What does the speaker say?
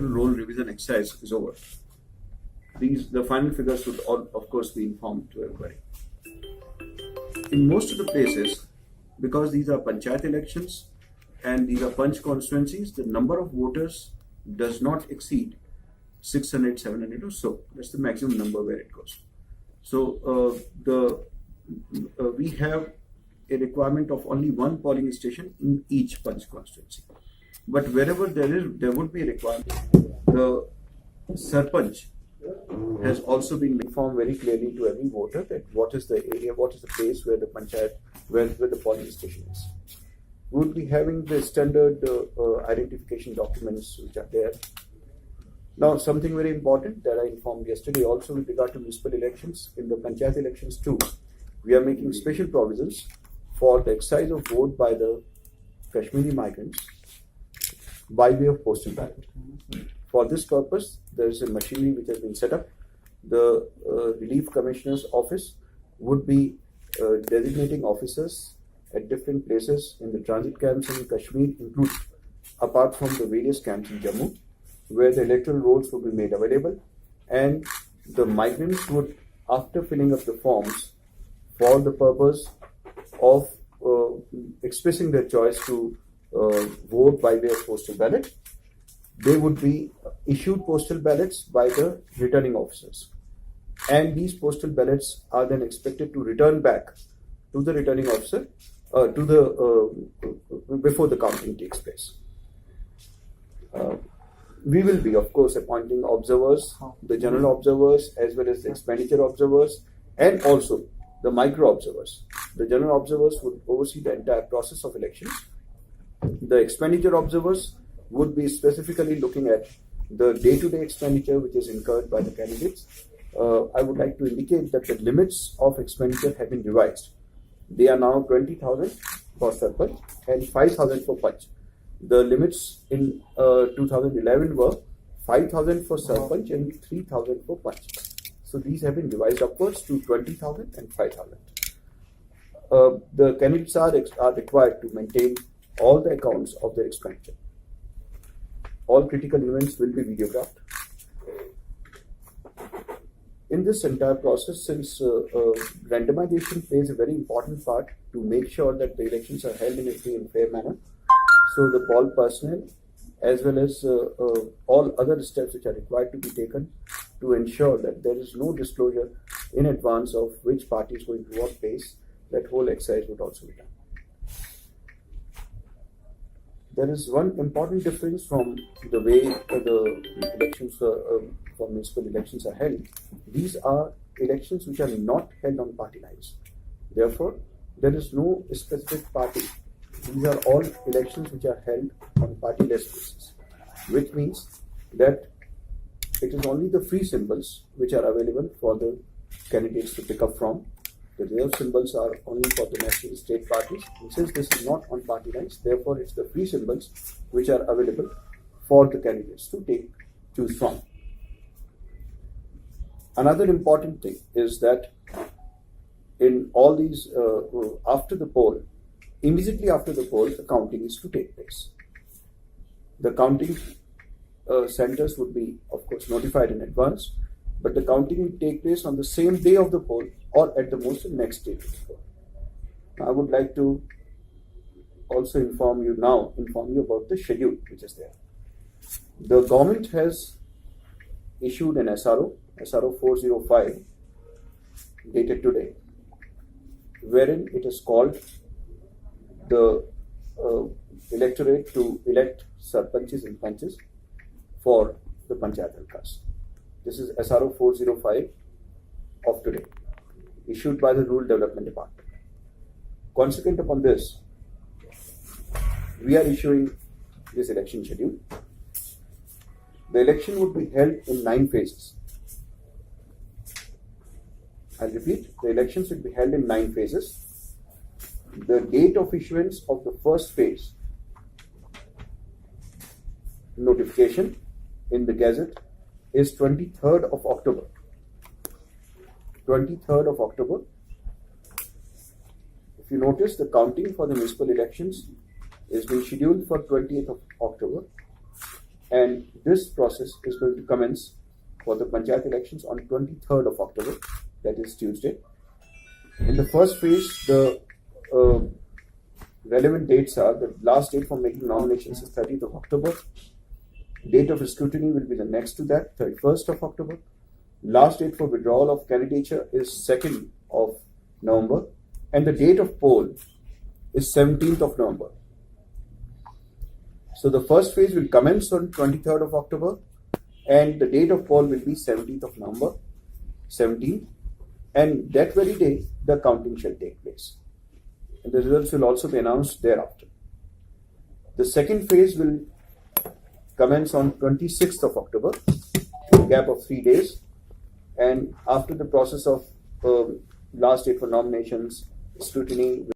roll revision exercise is over. The final figures would all, of course, be informed to everybody. In most of the places, because these are Panchayat elections and these are Panch constituencies, the number of voters does not exceed 600, 700 or so. That's the maximum number where it goes. So we have a requirement of only one polling station in each Panch constituency. But wherever there would be a requirement, the Sarpanch has also been informed very clearly to every voter that what is the area, what is the place where the Panchayat, where the polling station is. We would be having the standard identification documents which are there. Now, something very important that I informed yesterday also with regard to municipal elections, in the Panchayat elections too, we are making special provisions for the exercise of vote by the Kashmiri migrants by way of postal ballot. For this purpose, there is a machinery which has been set up. The Relief Commissioner's office would be designating officers at different places in the transit camps in Kashmir included, apart from the various camps in Jammu, where the electoral rolls would be made available, and the migrants would, after filling up the forms for the purpose of expressing their choice to vote by way of postal ballot, they would be issued postal ballots by the returning officers. And these postal ballots are then expected to return back to the returning officer before the counting takes place. We will be, of course, appointing observers, the general observers, as well as the expenditure observers, and also the micro observers. The general observers would oversee the entire process of elections. The expenditure observers would be specifically looking at the day-to-day expenditure which is incurred by the candidates. I would like to indicate that the limits of expenditure have been revised. They are now 20,000 for Sarpanch and 5,000 for Panch. The limits in 2011 were 5,000 for Sarpanch and 3,000 for Panch. So these have been revised upwards to 20,000 and 5,000. The candidates are required to maintain all the accounts of their expenditure. All critical events will be videographed. In this entire process, since randomization plays a very important part to make sure that the elections are held in a free and fair manner, so the poll personnel, as well as all other steps which are required to be taken to ensure that there is no disclosure in advance of which party is going to what place, that whole exercise would also be done. There is one important difference from the way the elections for municipal elections are held. These are elections which are not held on party lines. Therefore, there is no specific party. These are all elections which are held on party-less basis, which means that it is only the free symbols which are available for the candidates to pick up from. The reserve symbols are only for the national state parties. And since this is not on party lines, therefore it's the free symbols which are available for the candidates to choose from. Another important thing is that in all these, after the poll, immediately after the poll, the counting is to take place. The counting centers would be, of course, notified in advance, but the counting will take place on the same day of the poll or at the most the next day of the poll. Now, I would like to also inform you about the schedule which is there. The government has issued an SRO 405, dated today, wherein it is called the electorate to elect sarpanches and panches for the Panchayat Halkas. This is SRO 405 of today, issued by the Rural Development Department. Consequent upon this, we are issuing this election schedule. The election would be held in 9 phases. I repeat, the elections will be held in 9 phases. The date of issuance of the first phase notification in the Gazette is 23rd of October. 23rd of October. If you notice, the counting for the municipal elections is being scheduled for 20th of October, and this process is going to commence for the Panchayat elections on 23rd of October, that is Tuesday. In the first phase, the relevant dates are: the last date for making nominations is 30th of October. Date of scrutiny will be the next to that, 31st of October. Last date for withdrawal of candidature is 2nd of November. And the date of poll is 17th of November. So the first phase will commence on 23rd of October, and the date of poll will be 17th of November, 17th. And that very day, the counting shall take place. And the results will also be announced thereafter. The second phase will commence on 26th of October, a gap of 3 days. And after the process of last date for nominations, scrutiny